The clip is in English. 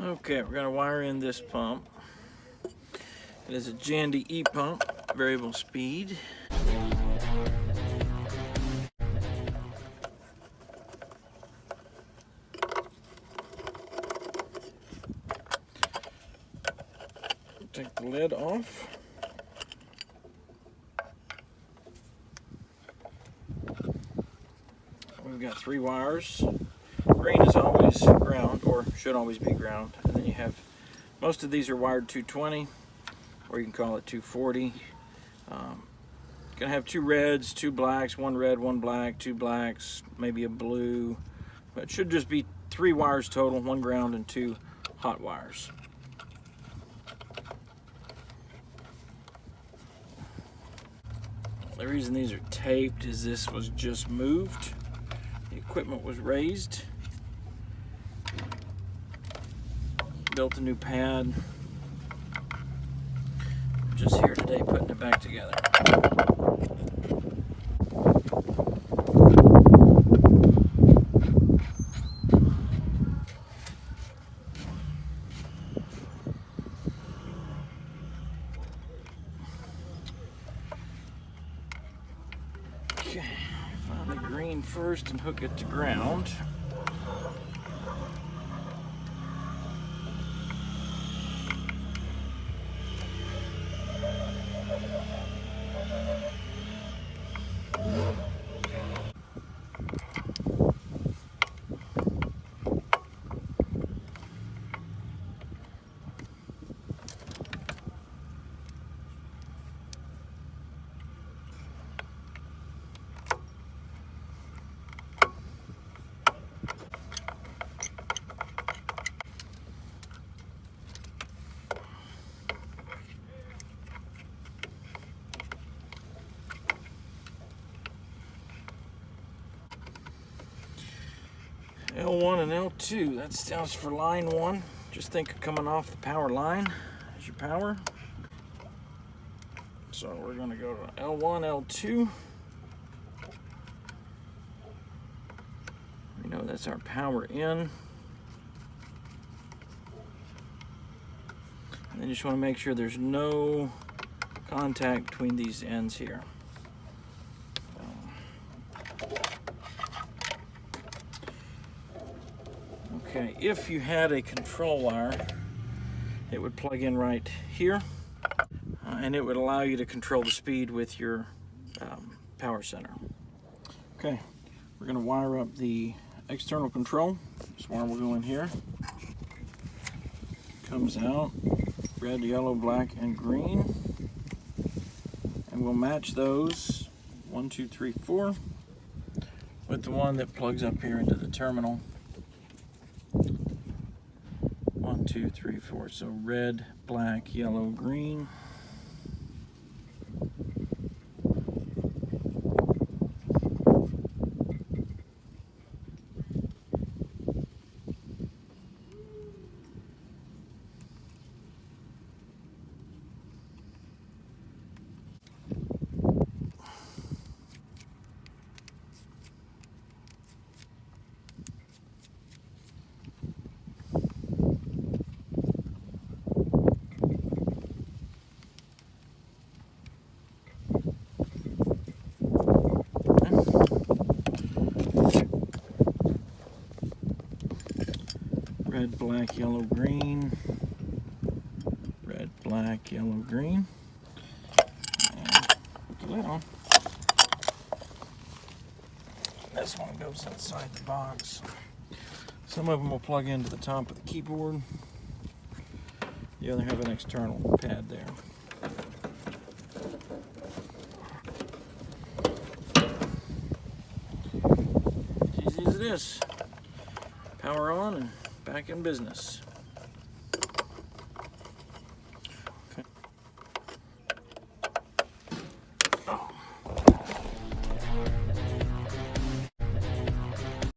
Okay, we're going to wire in this pump. It is a Jandy E-Pump, variable speed. Take the lid off. We've got 3 wires. Green is always ground, or should always be ground. And then you have, most of these are wired 220, or you can call it 240. Gonna have 2 reds, 2 blacks, 1 red, 1 black, 2 blacks, maybe a blue. But it should just be 3 wires total, 1 ground and 2 hot wires. The reason these are taped is this was just moved. The equipment was raised. Built a new pad. Just here today putting it back together. Okay, find the green first and hook it to ground. L1 and L2, that stands for line 1. Just think of coming off the power line as your power. So we're going to go to L1, L2. We know that's our power in. And then you just want to make sure there's no contact between these ends here. Okay, if you had a control wire, it would plug in right here, and it would allow you to control the speed with your power center. Okay, we're going to wire up the external control. This wire will go in here. Comes out, red, yellow, black, and green. And we'll match those, 1, 2, 3, 4, with the one that plugs up here into the terminal. 1, 2, 3, 4. So red, black, yellow, green. Red, black, yellow, green. Red, black, yellow, green. And put the lid on. This one goes inside the box. Some of them will plug into the top of the keyboard. The other have an external pad there. As easy as it is. Power on and back in business.